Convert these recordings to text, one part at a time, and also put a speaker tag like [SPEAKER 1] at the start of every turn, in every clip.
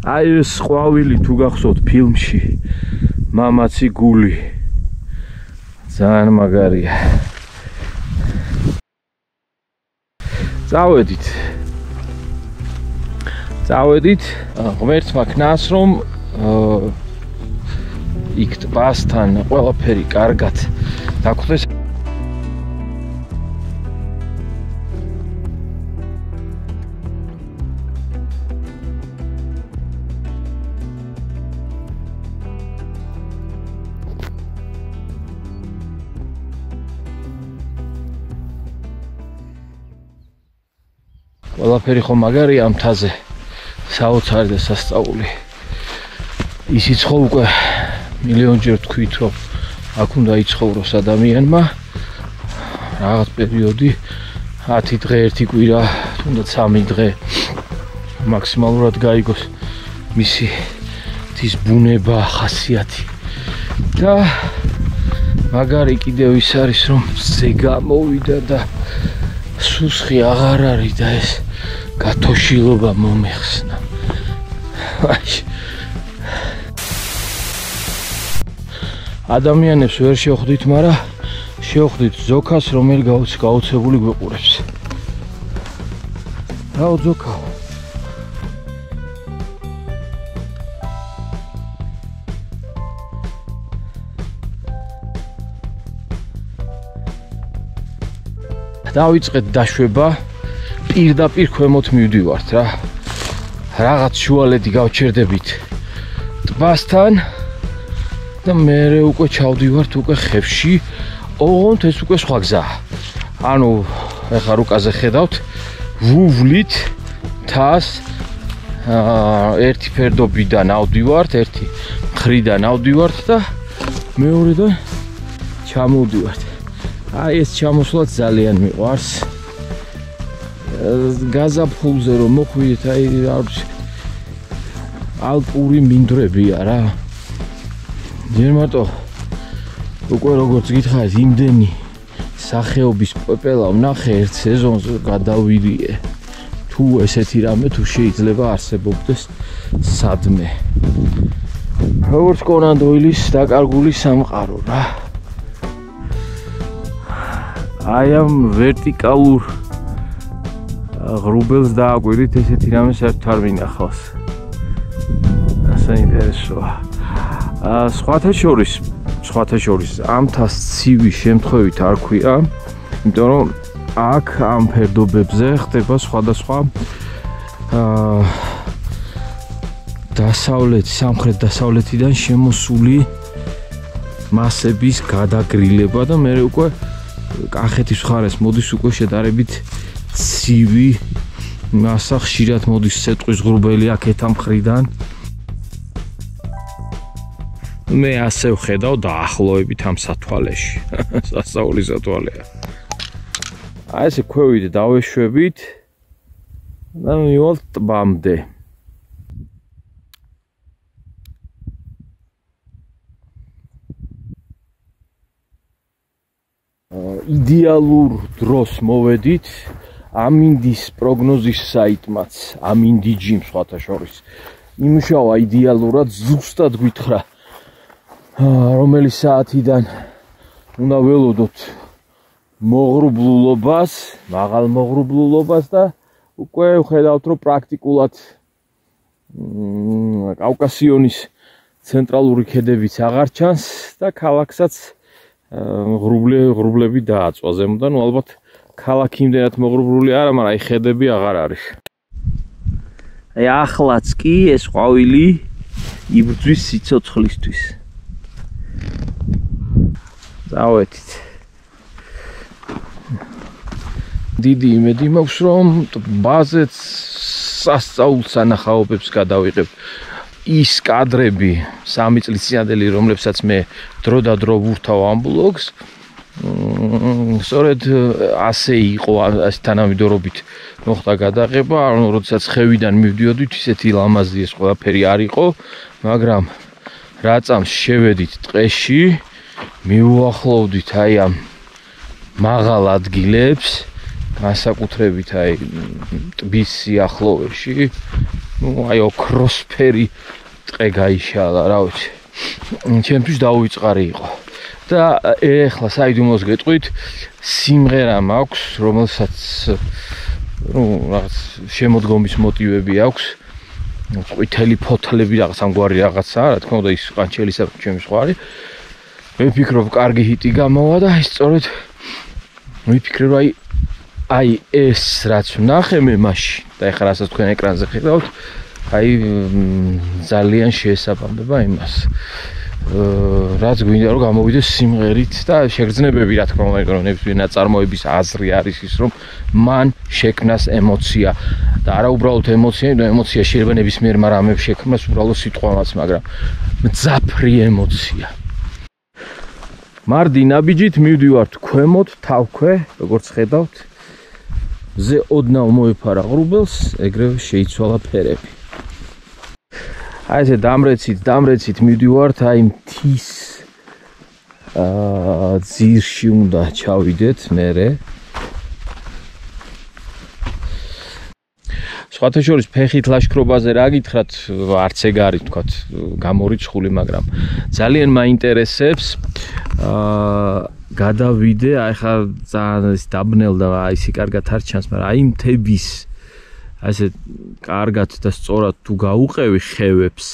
[SPEAKER 1] აი ეს ყვავილი თუ გახსოვთ ფილმში მამაცი გული ძალიან მაგარია. წავედით ღმერთმა ქნას რომ იქ ტბასთან ყველაფერი კარგად დაგხვდეს. ყველაფერი ხო მაგარია ამ მთაზე, საოცარი და სასწაული. ისიც ხო უკვე მილიონჯერ თქვით, რომ აქ უნდა იცხოვროს ადამიანმა რაღაც პერიოდი 10 დღე, 1 კვირა, თუნდაც 3 დღე მაქსიმალურად გაიგოს მისი თის ბუნება, ხასიათი. და მაგარი კიდევ ის არის, რომ ზე გამოვიდა და სუსხი აღარ არის და ეს გათოშილობა მომეხსნა. ადამიანებს ვერ შევხვდით, მაგრამ შევხვდით ზოქას, რომელიც გაუცებული გვეყურებს. რაო ზოქა? დავიწყეთ დაშვება, პირდაპირ ქვემოთ მივდივართ რა. რაღაც შუალედი გავჩერდებით ტბასთან და მე უკვე ჩავდივართ უკვე ხევში. ოღონდ ეს უკვე სხვა გზაა. ანუ ეხლა რუკაზე ხედავთ, ვუვლით თას ერთი ფერდობიდან ავდივართ, ერთი მხრიდან ავდივართ და მეორედან ჩამოვდივართ. აი ეს ჩამოსვლა ძალიან მიყვარს. გაზაფხულზე რომ მოხვიდეთ, აი ალპური მინდვრებია რა. ჯერ მარტო უკვე როგორც გითხარით, იმდენი სახეობის პეპელა ვნახე ერთ სეზონზე გადავირიე. თუ ესეთი რამე თუ შეიძლება არსებობდეს სადმე. როგორც კონან დოილის დაკარგული სამყარო რა. აი ამ ვერტიკალურ ღრუბელს დააკვირდით, ესეთი რამე საერთოდ არ მინახავს. საინტერესოა. სხვათა შორის ამ თას ცივი შემთხვევით არ ქვია, იმიტომ რომ აქ ამ ფერდობებზე ხდება სხვადასხვა სამხრეთ-დასავლეთიდან შემოსული მასების გადაგრილება და მე უკვე კახეთის მხარეს მოდის უკვე შედარებით ცივი მასა, ხშირად მოდის სეტყვის ღრუბელი აქეთ ამ მხრიდან. მე ასე ვხედავ დაახლოებით ამ სათვალეში. სასწაული სათვალეა. აი ესე ქვევით დავეშვებით და მივალთ ტბამდე. იდეალურ დროს მოვედით ამინდის პროგნოზის საიტმაც, ამინდიჯიმ სხვათა შორის. იმუშავა იდეალურად, ზუსტად გვითხრა რომელი საათიდან უნდა ველოდოთ მოღრუბლულობას, მაღალ მოღრუბლულობას და უკვე ვხედავთ, რომ პრაქტიკულად კავკასიონის ცენტრალური ქედებიც აღარ ჩანს და ქალაქსაც ღრუბლები დააწვა ზემოდან. ალბათ ქალაქი იმდენად მოღრუბლული არა, მაგრამ აი ხედები აღარ არის. აი ახლაც კი ეს ყვავილი იბრძვის სიცოცხლისთვის. წავედით. დიდი იმედი მაქვს, რომ ტბაზეც სასწაულ სანახაობებს გადავიღებ. ის კადრები 3 წლის წინადელი, რომლებსაც მე დრო და დრო ვურთავ ამ ბლოგს, სწორედ ასე იყო, ეს თანამედროვით მოხდა გადაღება, ანუ როდესაც ხევიდან მივდიოდით, ისეთი ლამაზი ეს ყველაფერი არ იყო, მაგრამ რა წამს შევედით ტყეში, მივუახლოვდით აი ამ მაღალ ადგილებს, განსაკუთრებით აი ტბის სიახლოვეში, ნუ აი ოქროსფერი ტყე გაიშალა, რა ვიცი. ჩემთვის დაუვიწყარი იყო. და ეხლა საიდუმლოს გეტყვით, სიმღერა მაქვს, რომელსაც ნუ რაღაც შემოდგომის მოტივები აქვს. ყვითელი ფოთლები რაღაც ამგვარი რაღაცა, რა თქმა უნდა ის ყანჩელისა ჩემი ზღვარი. მე ვფიქრობ, კარგი ჰიტი გამოვა და აი სწორედ ვიფიქრე, რომ აი ეს რაც ვნახე მე მაშინ და ეხლა რასაც თქვენ ეკრანზე ხედავთ, აი ძალიან შეესაბამება იმას. რაც გვინდა რომ გამოვიდეს სიმღერით და შეგრძნებები, რა თქმა უნდა, იმიტომ რომ ნებისმიერ ნაწარმოების აზრი არის ის, რომ მან შექმნას ემოცია და არა უბრალოდ ემოცია, იმიტომ ემოცია შეიძლება ნებისმიერ რამებს შექმნას, უბრალოდ სიტყვამაც, მაგრამ მძაფრი ემოცია. მარდი ნაბიჯით მივდივართ ქვემოთ, თავქვე, როგორც ხედავთ. ზე ოდნავ მოეფარა ღრუბელს, ეგრევე შეიცვალა ფერები. აი ესე დამრეცით მივდივართ, აი მთის ძირში უნდა ჩავიდეთ მერე. სხვათა შორის ფეხით ლაშქრობაზე რა გითხრათ, არც ეგ არის თქვათ გამორიცხული, მაგრამ ძალიან მაინტერესებს. გადავიდე, აი ხა ძალიან ის დაბნელდა, აი ისე კარგად არ ჩანს, მაგრამ აი მთების ასე კარგად და სწორად თუ გაუყევი ხევებს,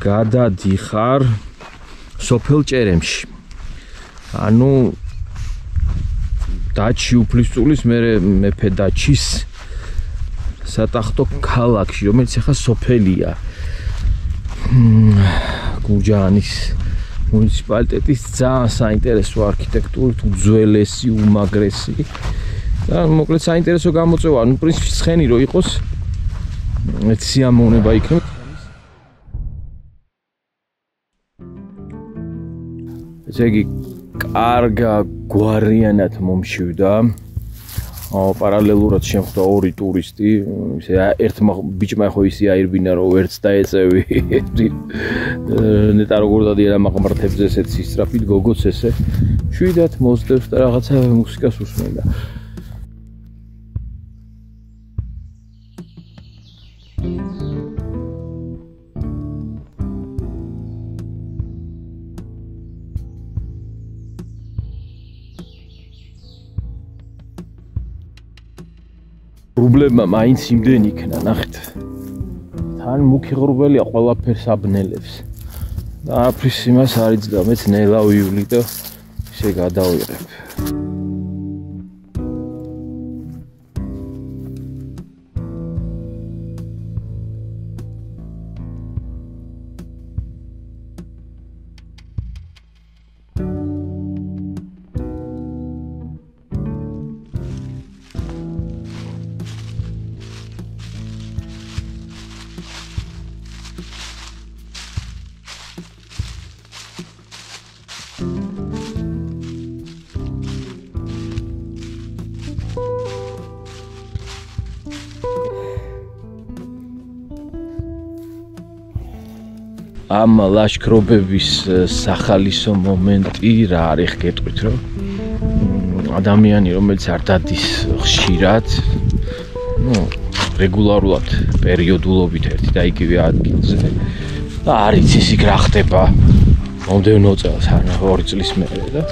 [SPEAKER 1] გადადიხარ სოფელ ჭერემში. ანუ დაჩი უფლისწულის მეფე დაჩის სატახტო ქალაქში, რომელიც ახლა სოფელია. გურჯაანის მუნიციპალიტეტის ძალიან საინტერესო არქიტექტურით უძველესი, უმაგრესი და მოკლედ საინტერესო გამოწვევა. ნუ პრინციპში ცხენი რო იყოს, სიამოვნება იქნება. ესე იგი, კარგა გვარიანად მომშივდა. პარალელურად შემხვდა ორი ტურისტი, ისე ერთმა ბიჭმა ხო ისე აირბინა, რომ ვერც დაეწევი. ნეტა როგორ დადიან მაღმართებზე ესეც ისტრაფით გოგოც ესე. შვიდად მოსდევს და რაღაცა მუსიკას უსმენდა. ღრუბლებმა მაინც იმდენი იქნა, ნახეთ. თან მუქი ღრუბელია, ყველაფერს აბნელებს. და აფრის იმას არ იცდა, მეც ნელა ვივლი და ისე გადავიღებ. ამ ლაშქრობების სახალისო მომენტი რა არის გეტყვით, რომ ადამიანი რომელიც არ დადის ხშირად, რეგულარულად პერიოდულობით ერთი და იგივე ადგილზე და არ იცის იქ რა ხდება მომდევნო წელს, ან 2 წლის მერე და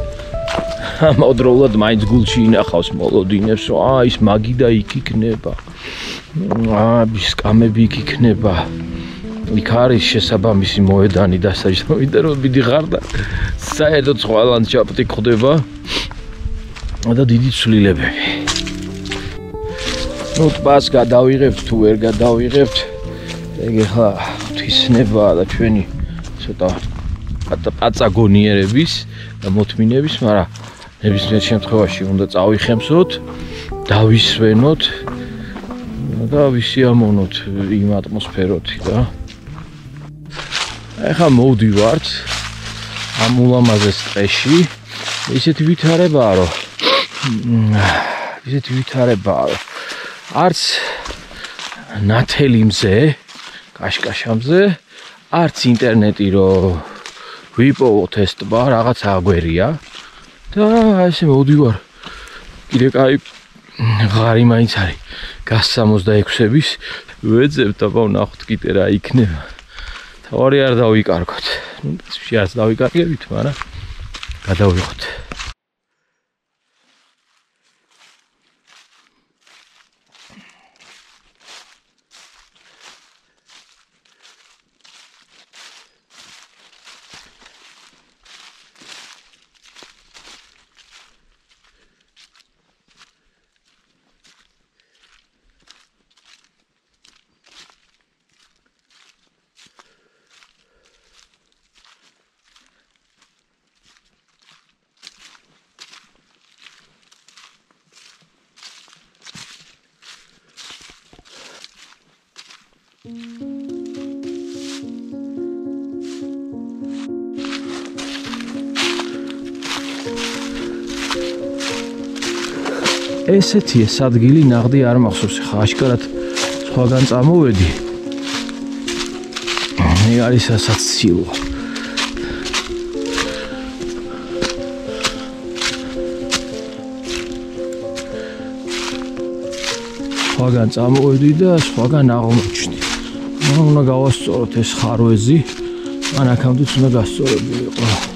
[SPEAKER 1] ამავდროულად მაინც გულში ინახავს მოლოდინებს, რომ ის მაგი და იქ იქნება. ის კამები იქ იქნება. იქ არის შესაბამისი მოედანი დასაჯდომი და რომ მიდიხარ და საერთოდ სხვა ლანდშაფტი ხდება და დიდი ცვლილებები. ნუ ტბას გადავიღებთ თუ ვერ გადავიღებთ, ეგ ახლა ღვთისნებაა და ჩვენი ცოტა პაწაგონიერების და მოთმინების, მაგრამ ნებისმიერ შემთხვევაში უნდა წავიხემსოთ, დავისვენოთ და ვისიამოვნოთ იმ ატმოსფეროთი და ეხლა მოვდივართ ამ ულამაზეს ტყეში. ისეთი ვითარებაა, რომ არც ნათელი მზე, კაშკაშამზე, არც ინტერნეტი რომ ვიპოვოთ ეს ტბა, რაღაცა აგვერია და ესე მოვდივარ. კიდე კაი ღარი მაინც არის გას 66-ების ვეძებთ აბა ვნახოთ კიდე რა იქნება. თავარი არ დავიკარგოთ. ნუ შეარც დავიკარგებით, მაგრამ გადავიღოთ. ესეთი ეს ადგილი ნაღდი არ მახსოვს, ხა აშკარად სხვაგან წამოვედი. მე არის ასაცილო. სხვაგან წამოვედი და სხვაგან აღმოჩნდი. უნდა გავასწოროთ ეს ხარვეზი, ან აქამდეც უნდა გასწორებულიყო.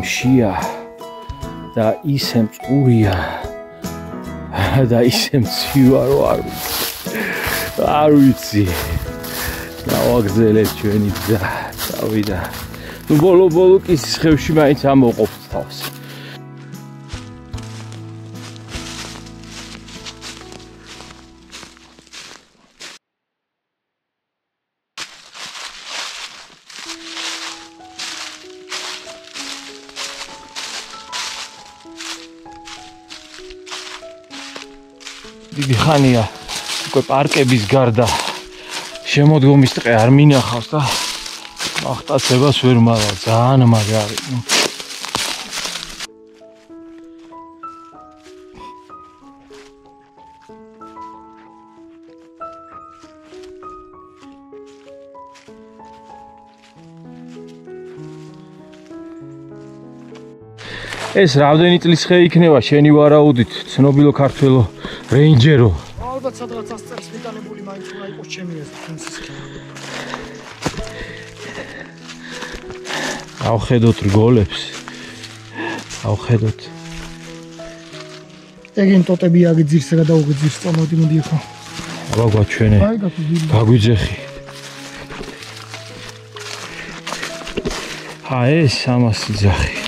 [SPEAKER 1] მშია და ისე მწყურია და ისე მცირვა რომ არ ვიცი დავაგზელეთ ჩვენი გზა წავიდა ნუ ბოლო კისის ხევში მაინც ამოყოფთ თავს დიდი ხანია უკვე პარკების გარდა შემოდგომის ტყე არ მინახავს და აღტაცებას ვერ მავალ ძალიან მაგარი ეს რამდენი წლის ხე იქნება შენი ვარაუდით ცნობილო ქართველო რეინჯერო
[SPEAKER 2] ალბათ სადღაც 100 წელს მიტანებული მაინც უნდა იყოს ჩემი ეს ფენსის ხე
[SPEAKER 1] ავხედოთ რგოლებს ავხედოთ
[SPEAKER 2] ეგენ ტოტები აგიძირს რა დაუგიძირს წამოდი მოდი ხო
[SPEAKER 1] აბა გვაჩვენე გაგვიძეხი ეს ამას იძახი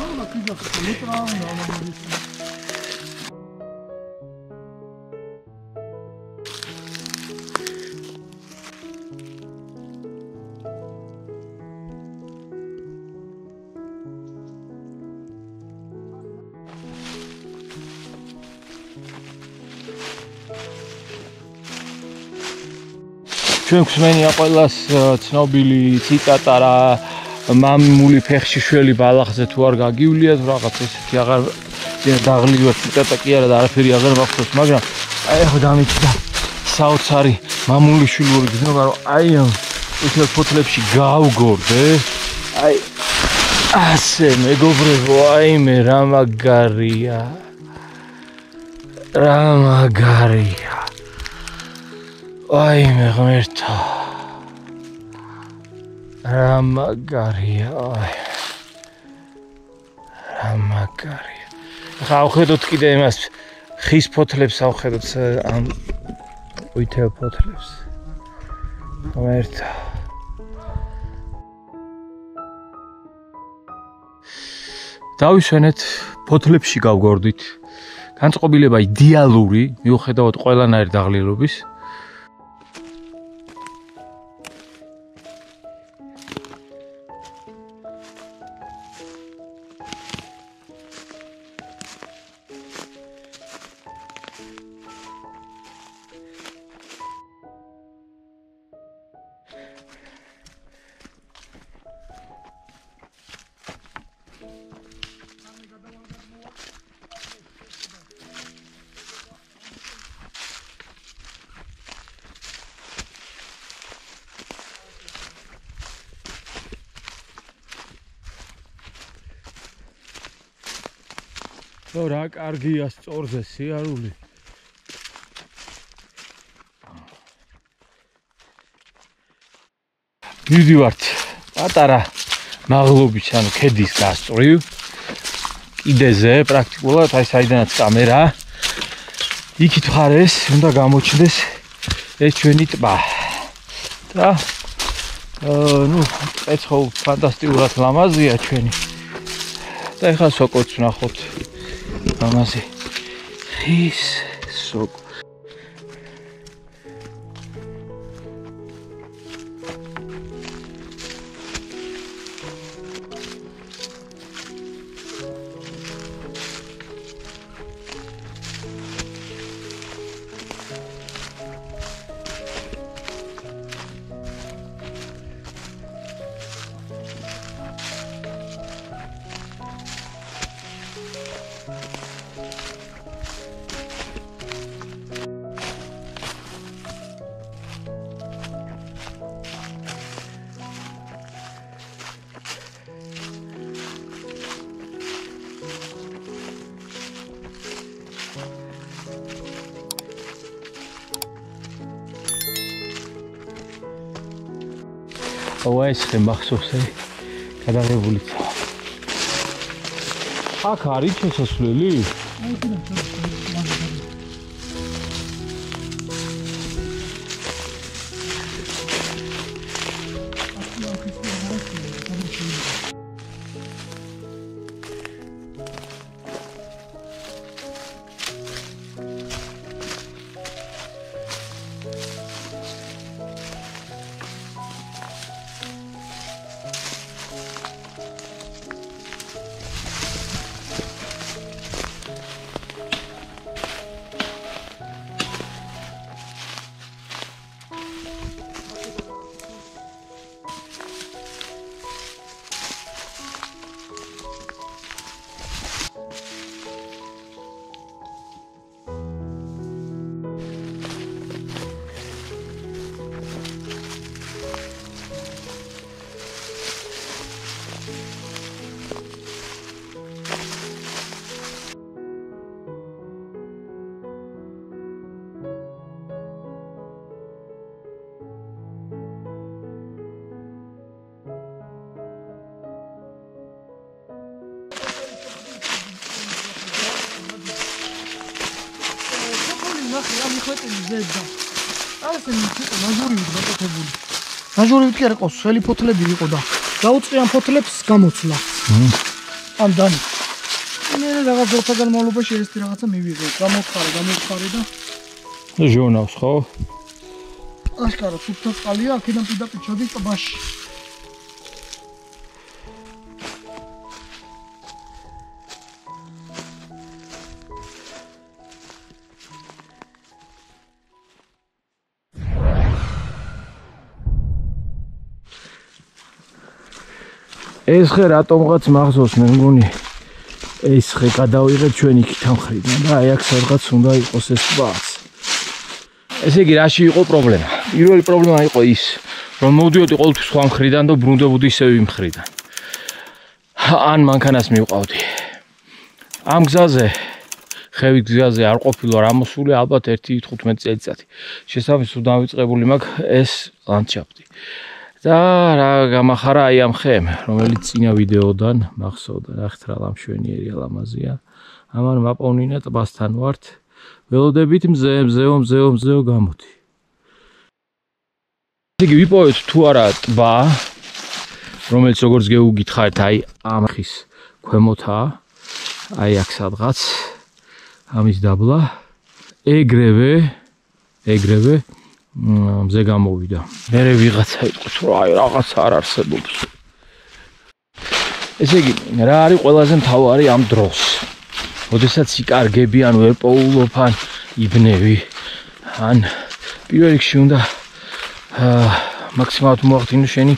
[SPEAKER 1] ჩვენ გვსმენია ყველას ცნობილი ციტატა რა მამული ფეხში შველი ბალახზე თუ არ გაგიuliათ რაღაც ესეთი აღარ დაღლილი ციტატა კი არა და არაფერი აღარ მახსოვს მაგრამ აი ახლა დამიჩნდა საოცარი მამული შვილური გზნობა რომ აი ამ უთელ ფოთლებში გავგორდე აი ასე მეგობრებო აიმე რა მაგარია აიმე ღმერთო რა მაგარია ახლა ავხედოთ კიდე იმას ხის ფოთლებს ავხედოთ ამ უთელ ფოთლებს ღმერთო დავისვენეთ ფოთლებში გავგორდით განწყობილება იდეალური მიუხედავად ყველანაირი დაღლილობის რა კარგია სწორზე სიარული მივდივართ პატარა მაღლობის ანუ ქედის გასწვრივ კიდეზე პრაქტიკულად აი საიდანაც კამერა იქით მხარეს უნდა გამოჩნდეს ეს ჩვენი ტბა და ნუ ეცხო ფანტასტიკურად ლამაზია ჩვენი და ეხლა სოკოც ვნახოთ ამაზე ხის სოკო ეს ხე მახსოვს გადაღებული აქ არის შესასვლელი
[SPEAKER 2] მაჟური კი არ იყო, სველი ფოთლები იყო და დაუწყი ამ ფოთლებს გამოცლა. ამ დანი. მე რაღაც დროთა განმავლობაში ერთი რაღაცა მივიღე, გამოთხარე და
[SPEAKER 1] ჟურნალს ხო?
[SPEAKER 2] აშკარად სუფთა წყალია, აქედან პირდაპირ ჩადის ტბაში.
[SPEAKER 1] ეს ხე რატომღაც მახსოვს მე მგონი ეს ხე გადავიღეთ ჩვენ იქით ამ ხრიდან და აი აქ სადღაც უნდა იყოს ეს ტბაც. ესე იგი რაში იყო პრობლემა? პირველი პრობლემა იყო ის, რომ მოვდიოდი ყოველთვის სხვა მხრიდან და ბრუნდებოდი ისევ იმ მხრიდან. ან მანქანას მივყავდი. ამ გზაზე ხევით გზაზე არ ყოფილა რამოსული ალბათ 1-15 წელიწადი. შესაბამისად დავიწყებული მაქვს ეს ლანდშაფტი. და რა გამახარა აი ამ ხემ, რომელიც წინა ვიდეოდან მახსოვდა, ნახეთ რა ლამშვენიერი ლამაზია. ამან მაპოვნინა ტბასთან ვართ. ველოდებით მზეო გამოდი. იგი ვიპოვეთ თუ არა ტბა, რომელიც როგორც გეუგითხარით, აი ამ ხის ქვემოთაა. აი აქ სადღაც ამის დაბლა ეგრევე მზე გამოვიდა. მერე ვიღაცა იყო რომ აი რაღაც არ არსებობს. ესე იგი რა არის ყველაზე მთავარი ამ დროს? როდესაც იკარგები ან ვერ პოულობ ან იბნევი ან პირველ რიგში უნდა მაქსიმალურად მოახდინო შენი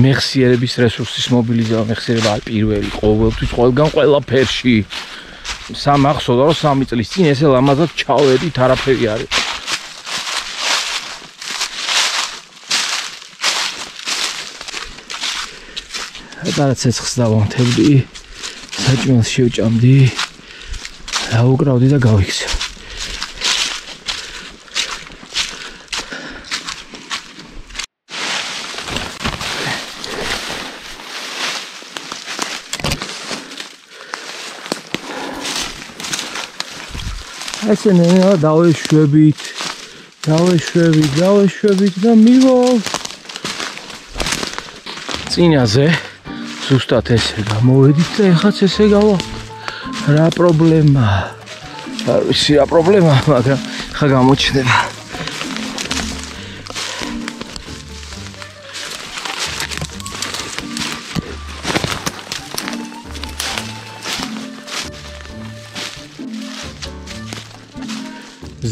[SPEAKER 1] მეხსიერების რესურსის მობილიზება. მეხსიერება არის პირველი ყოველთვის ყველგან ყველაფერში. სამახსოვდა რომ 3 წლის წინ ესე ლამაზად ჩავედით არაფერი არ იყო. და ცეცხლს დავამთებდი, საჭმელს შევჭამდი, დავუკრავდი და გავიქცე. ესე ნელა დავეშვებით და მივალ წინაზე ზუსტად ესე გამოვედით და ეხაც ესე გავა. რა პრობლემა? არ ვიცი რა პრობლემა, მაგრამ ხა გამოჩნდება.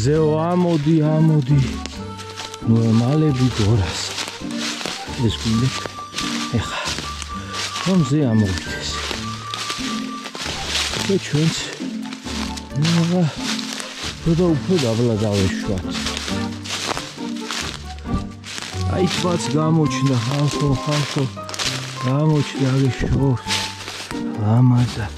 [SPEAKER 1] ზეო ამოდი. ნუ ემალები გორას. ეს გინდეთ. ეხა რომ ზე ამოვიდეს. და ჩვენც ნუ უფრო დაბლა დავეშვათ. აი თვაც გამოჩნდა ხალხო გამოჩნდა აღიშორს. ლამაზად.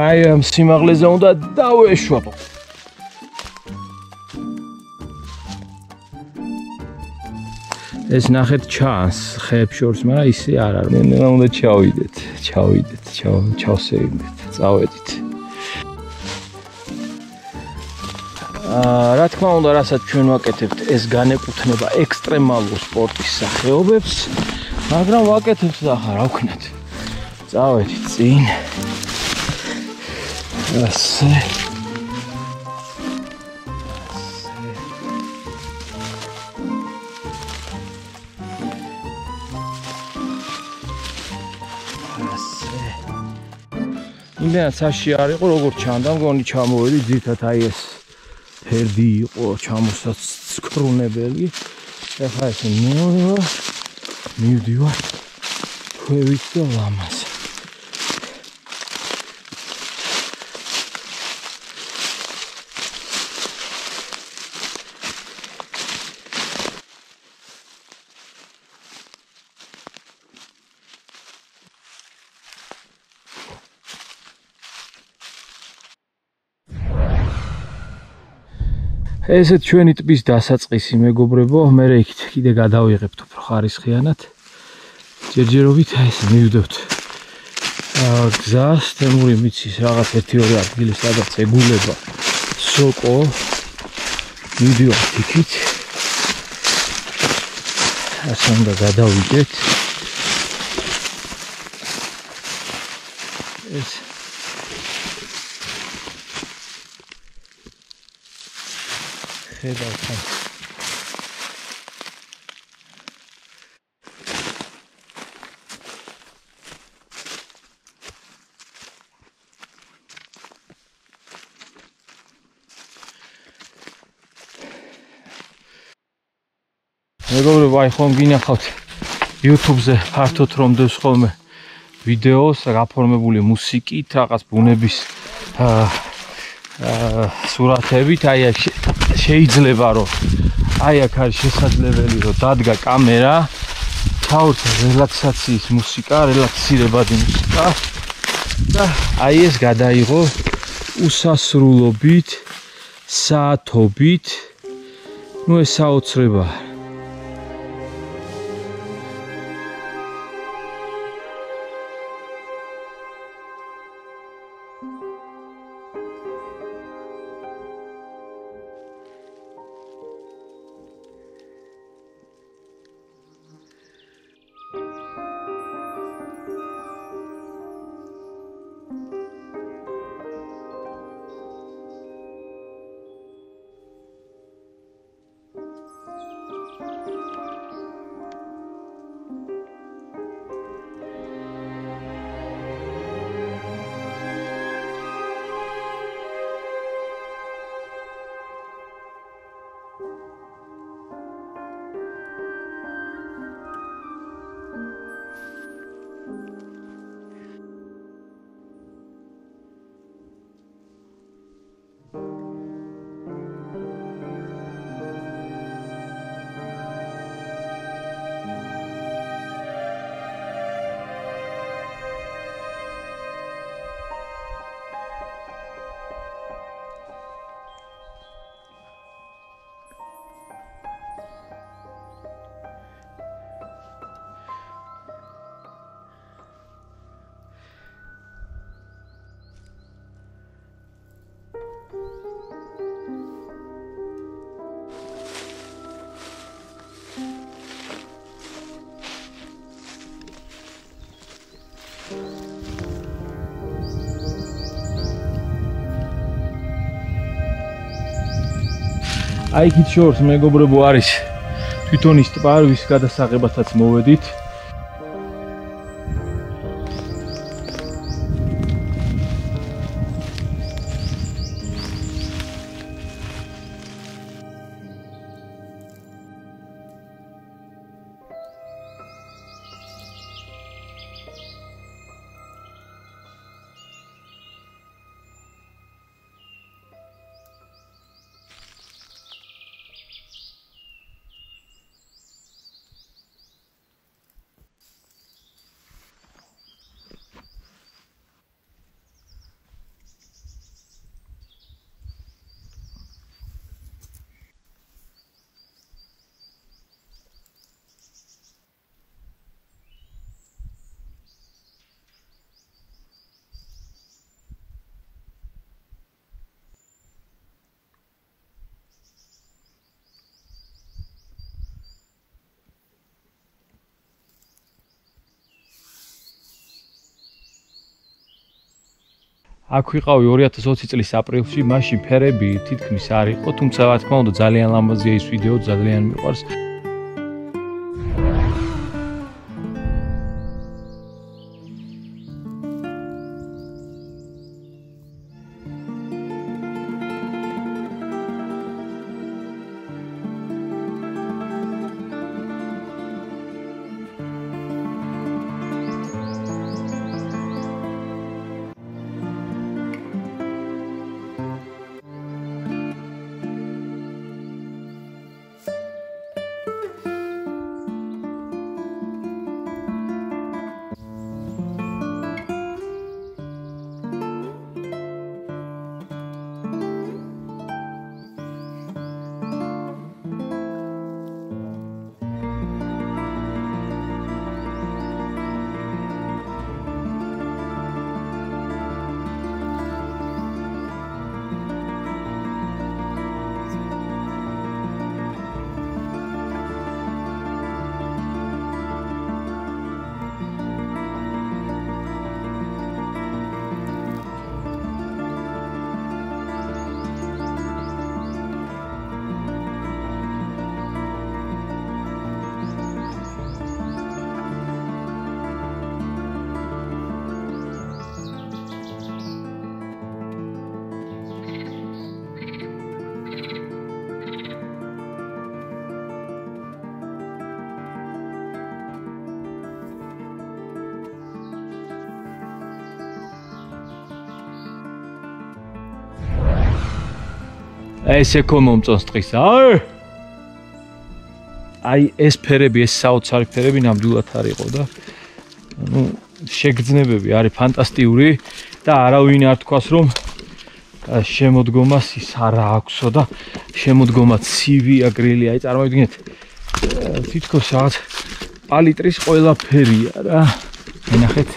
[SPEAKER 1] აი ამ სიმაღლეზე უნდა დავეშვათ. ეს ნახეთ ჩანს ხეებს შორს, მაგრამ ისე არ არის. მე უნდა ჩავიდეთ, ჩავსეირდეთ, წავედით. რა თქმა უნდა, რასაც ჩვენ ვაკეთებთ, ეს განეკუთვნება ექსტრემალურ სპორტის სახეობებს, მაგრამ ვაკეთებთ და ხა რა ვქნათ. წავედით წინ. ასე იმდენად საში არ იყო, როგორც ჩანდა, მგონი ჩამოვედი ძირთად აი ეს ფერდი იყო ჩამოსაცქრუნებელი. ეხლა ეს მეორე მივდივარ ქვევით და ლამაზ. ესეთ ჩვენი ტბის დასაწყისი მეგობრებო, მე იქით კიდე გადავიღებთ უფრო ხარისხიანად. ჯერჯერობით ეს მივდევთ გზას, თემური მიცის რაღაც 1-2 ადგილი სადაც ეგულება სოკო. მივდივართ იქით. ასე უნდა გადავიდეთ. ეს ხედავთ. მეგობრებო, აი ხომ გინახავთ YouTube-ზე ფართოდ რომ დევს ხოლმე ვიდეოს გაფორმებული მუსიკით, რაღაც ბუნების სურათებით, აი აქ შეიძლება რომ აი აქ არის შესაძლებელი რომ დადგა კამერა, ჩაურჩა რელაქსაციის მუსიკა, რელაქსირებადი მუსიკა და აი ეს გადაიღო უსასრულობით, საათობით, ну ეს საოცრებაა. აი იქით შორს მეგობრებო არის თვითონ ის ტბა, ვის გადასაღებათაც მოვედით. აქ ვიყავი 2020 წლის აპრილში, მაშინ ფერები თითქმის არ იყო, თუმცა რა თქმა უნდა ძალიან ლამაზია ის ვიდეო, ძალიან მიყვარს. ესე ხო მომწონს დღის. აი ეს ფერები, ეს საოცარი ფერები ნამდვილად არ იყო და ну შეგრძნებები არის ფანტასტიკური და არავინ არ თქვას რომ შემოდგომას ის არა აქვსო და შემოდგომა ცივია, გრილია. აი წარმოვიდგინეთ თითქოს რაღაც პალიტრის ყველა ფერია რა. ნახეთ.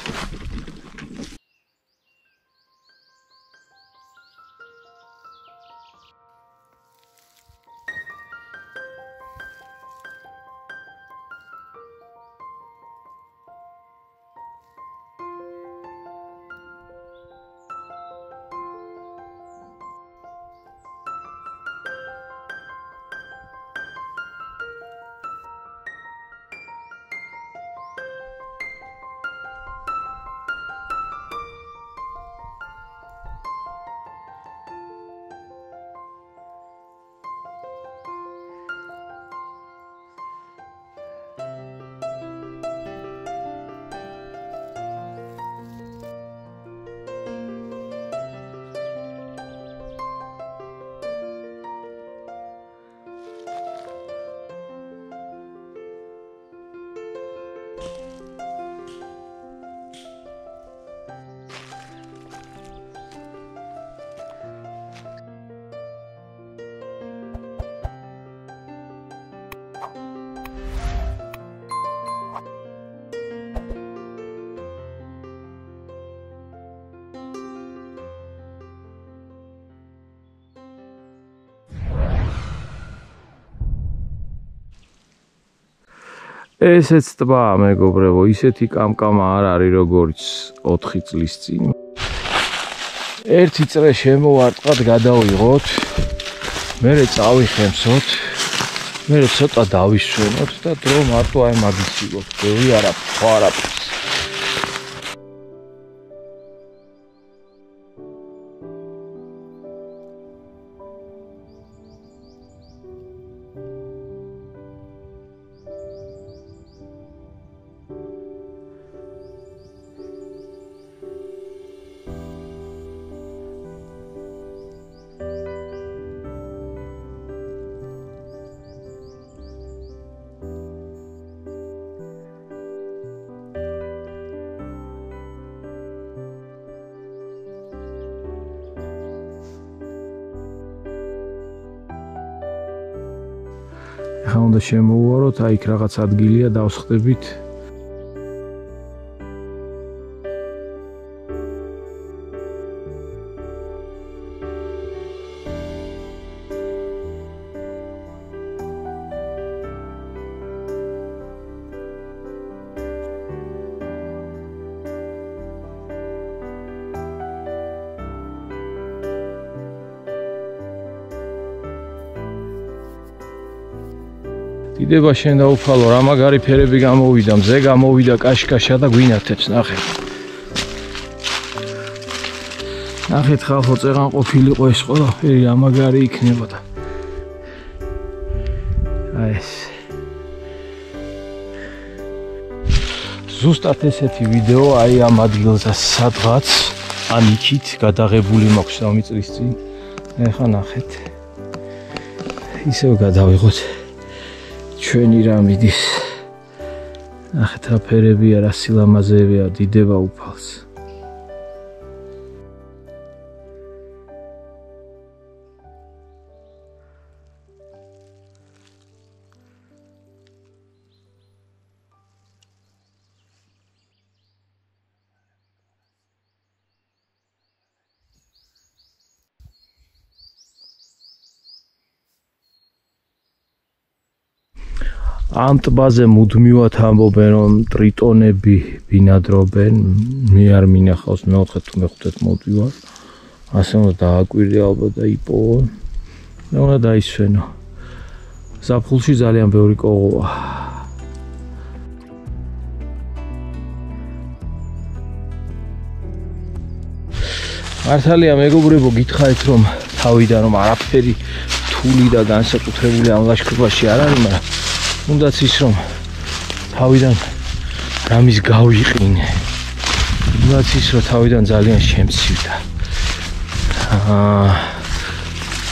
[SPEAKER 1] ესეც ტბა მეგობრებო, ისეთი კამკამა არ არის როგორც 4 წლის წინ. ერთი წრე შემოვარტყად გადავიღოთ, მერე წავიხემსოთ, მერე ცოტა დავისვენოთ და დრო მარტო აი მაგის ვიღოთ. ბევრი არაფერს. ახლა უნდა შემოვუაროთ, აი იქ რაღაც ადგილია დავსხდებით. დიდება შენ დაუფალო, რა მაგარი ფერები გამოვიდა, მზე გამოვიდა კაშკაშა და გვინათებს, ნახეთ. ნახეთ ხალხო, წეღან ყოფილიყო ეს ყველაფერი, რა მაგარი იქნებოდა. აი ეს. ზუსტად ესეთი ვიდეო აი ამ ადგილზე სადღაც ან იქით გადაღებული მაქვს 3 წლის წინ. ეხლა ნახეთ. ისევ გადავიღოთ. ჩვენი რამიდის. ნახეთ რა ფერებია, რა სილამაზეებია, დიდება უფალს. ამ ტბაზე მუდმივად ამბობენ, რომ ტრიტონები ბინადრობენ. მე არ მინახავს, მე-4 თუ მე-5 მოდივარ. ასე უნდა დააკვირდე ალბათ და იპოვო. მე უნდა დაისვენო. ზაფხულში ძალიან ბევრი კოღოა. მართალია მეგობრებო, გითხარით რომ თავიდან რომ არაფერი რთული და განსაკუთრებული ამ ლაშქრობაში არ არის, მაგრამ უნდაც ის რომ თავიდან რამის გავიყინე. უნდაც ის რომ თავიდან ძალიან შემცივდა.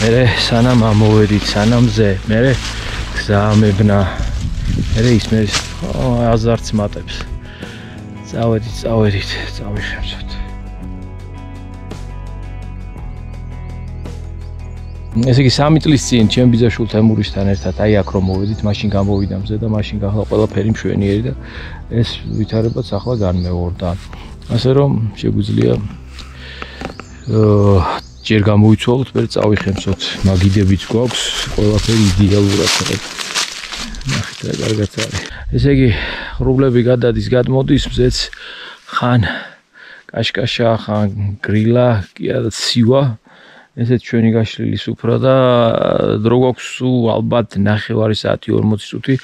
[SPEAKER 1] მე სანამ ამოვედით სანამზე მე გზამებნა მე ის მე აზარც მატებს წავედით წავიხემსოთ ესე იგი 3 წლის წინ ჩემ ბიძაშვილ თემურისთან ერთად აი აქ რომ მოვედით მაშინ გამოვიდა მზე და მაშინ გახლა ყველაფერი მშვენიერი და ეს ვითარებაც ახლა განმეორდა ასე რომ შეგვიძლია ჯერ გამოიცვალოთ, მე წავიხემსოთ, მაგიდებიც გვაქვს, ყველაფერი იდეალურად ხდება. ნახეთ რა კარგად არის. ესე იგი, ღრუბლები გადადის, გადმოდის, მზეც ხან კაშკაშა, ხან გრილა, კი არა ცივა. ესეც ჩვენი გაშლილი სუფრა და დრო გვაქვს ალბათ 9:30 საათი 40 წუთი.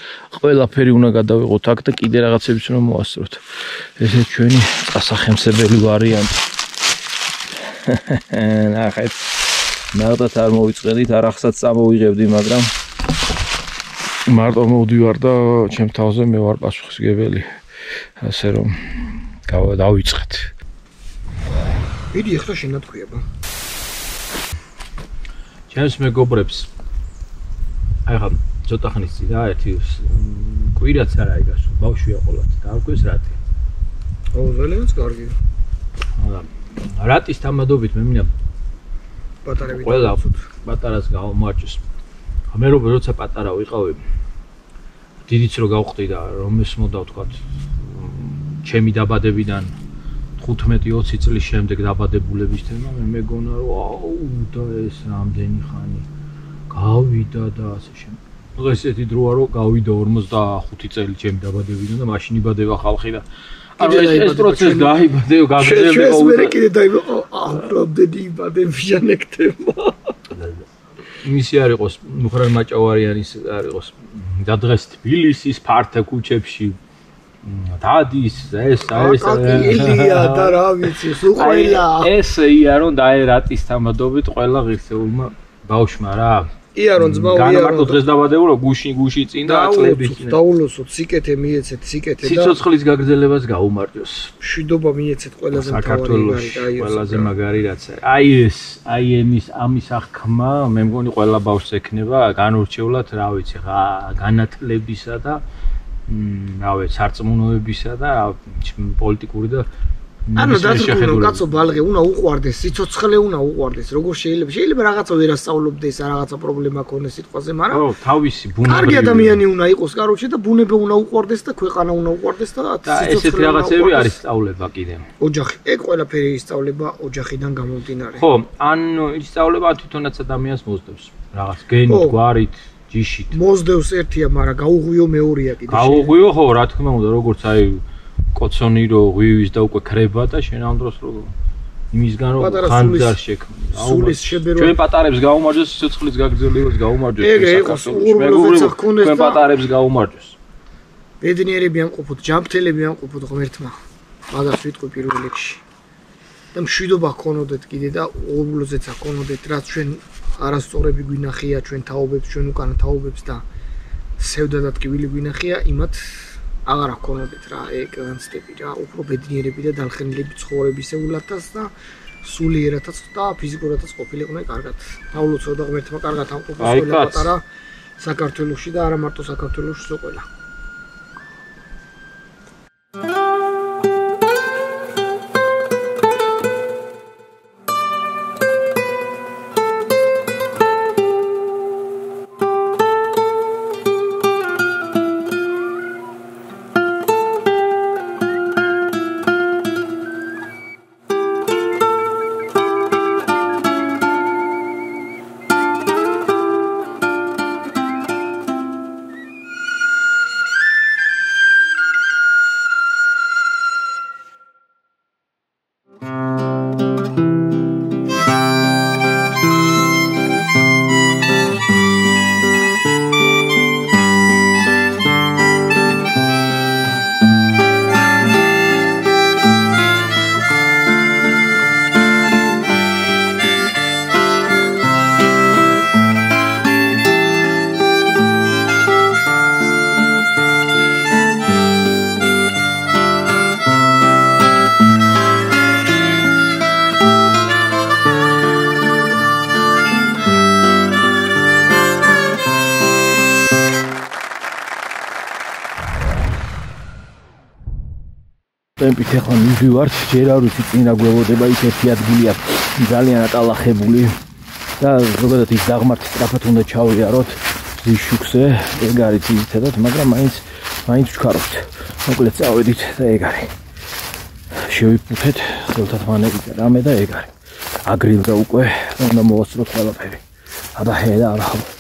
[SPEAKER 1] ყველაფერი უნდა გადავიღოთ აქ და კიდე რაღაცებიც უნდა მოვასწროთ. ესეც ჩვენი წასახემსებელი ვარიანტი. ნახეთ ნახეთ არ მოვიწყედით არახსაც წამოვიღებდი მაგრამ მარტო მოვდივარ და ჩემ თავზე მე ვარ პასუხისმგებელი ასე რომ დავიწყეთ
[SPEAKER 2] მიდი ახლა შენათქვიება
[SPEAKER 1] ჩემს მეგობრებს ახლა ცოტა ხნის წინ რა ერთი კვირაც არ აიგასო ბავშვია ყოლად დავკვეს რატი
[SPEAKER 2] ყველანაც კარგია
[SPEAKER 1] რატის თამადობით მე მინდა
[SPEAKER 2] პატარები
[SPEAKER 1] ყველა პატარას გავმარჯოს მე როცა პატარა ვიყავი დიდიც რო გავხდი და რომ ესმოდა ვთქვათ ჩემი დაბადებიდან 15-20 წლის შემდეგ დაბადებულების თემა მე მეგონა რომ აუ და ეს რამდენი ხანი გავიდა და ასე შემდეგ დღეს ესეთი დროა რომ გავიდა 45 წელი ჩემი დაბადებიდან და მაშინ იბადება ხალხი და ეს პროცესი დაიბადე გაგრძელდება
[SPEAKER 2] უკვე კიდე დაიბადე ამდენი იბადე ვიანექტება
[SPEAKER 1] იმისი არ იყოს მუხრან მაჭავარიანის არ იყოს და დღეს თბილისის ფართე ქუჩებში დადის ეს
[SPEAKER 2] ილია და რა ვიცი სულ ყველა
[SPEAKER 1] ესეია რომ დაერატის თამადობით ყველა ღირსეულმა ბავშვმა რა
[SPEAKER 2] იარონ ძმაო
[SPEAKER 1] განმარტო დღეს დაბადებულო გუში წინ და წლების
[SPEAKER 2] დაულოსოთ სიკეთე მიეცეთ სიკეთე და
[SPEAKER 1] სიცოცხლის გაგრძელებას გაუმარჯოს
[SPEAKER 2] მშვიდობა მიეცეთ ყველაზე
[SPEAKER 1] საქართველოში ყველაზე მაგარი რაც არის აი ამის აღქმა მე მგონი ყველა ბავშვს ექნება განურჩევლად რა ვიცი რა განათლებისა და რა ვიცი სარწმუნოებისა და პოლიტიკური და
[SPEAKER 2] ანუ დაძრუნო კაცო ბალღე უნდა უყვარდეს სიცოცხლე უნდა უყვარდეს როგორ შეიძლება რაღაცა ვერ ასწავლობდეს რაღაცა პრობლემა ქონდეს სიტყვაზე მაგრამ
[SPEAKER 1] ო თავისი ბუნებრივი
[SPEAKER 2] კარგი ადამიანი უნდა იყოს კაროჩე და ბუნება უნდა უყვარდეს და ქვეყანა უნდა უყვარდეს და
[SPEAKER 1] ესეთი რაღაცები არის სწავლება კიდე
[SPEAKER 2] ოჯახი ეგ ყველაფერი ისწავლება ოჯახიდან გამომდინარე
[SPEAKER 1] ხო ანუ ისწავლება თვითონაც ადამიანს მოსდევს რაღაც გენით გვარით ჯიშით
[SPEAKER 2] მოსდევს ერთია მაგრამ გაუღვიო მეორეა კიდე
[SPEAKER 1] გაუღვიო ხო რა თქმა უნდა როგორც აი კოცონი რო ღვივის და უკვე ქრება და შენ ამ დროს რო იმისგან რო ხანძარ შექმნა
[SPEAKER 2] სულის შებერო
[SPEAKER 1] ჩვენ პატარებს გაუმარჯოს სიცოცხლის გაგრძელებას გაუმარჯოს
[SPEAKER 2] ეგრე იყოს უბრალოდ ხონდეს
[SPEAKER 1] ჩვენ პატარებს გაუმარჯოს
[SPEAKER 2] ბედნიერები ან ყოფოთ ჯანმრთელები ან ყოფოთ ღმერთმა მაგას ვიტყვი პირველ რიგში და მშვიდობა გქონოდეთ კიდე და უბრალოდაც გქონოდეთ რაც ჩვენ არასწორები გვინახია ჩვენ თაობებს ჩვენ უკანა თაობებს და სევდა და ტკივილი გვინახია იმათ აღარ გქონოდეთ რა ეგ განცდები რა უფრო ბედნიერები და დალხენილები ცხოვრებისეულათაც და სულიერათაც და ფიზიკურათაც ყოფილიყვნენ კარგად დაულოცავ და ღმერთმა კარგად ამყოფოს ყველა პატარა საქართველოში და არა მარტო საქართველოში ზოყველა
[SPEAKER 1] ტემპით ახლა მივივართ, ჯერ არ ვიცი წინ რა გვევოდება, იქ ერთი ადგილი აქვს ძალიან ატალახებული და ზოგადად ის დაღმართი სწრაფად უნდა ჩავიაროთ ზის შუქზე, ეგ არის ძირითადად, მაგრამ მაინც ვჩქარობთ. მოკლედ წავედით და ეგ არის. შევიფუთეთ ხელთან მანეკი რამე და ეგ არის. აგრილდა უკვე უნდა მოვასწროთ ყველაფერი. Ada heda arahab.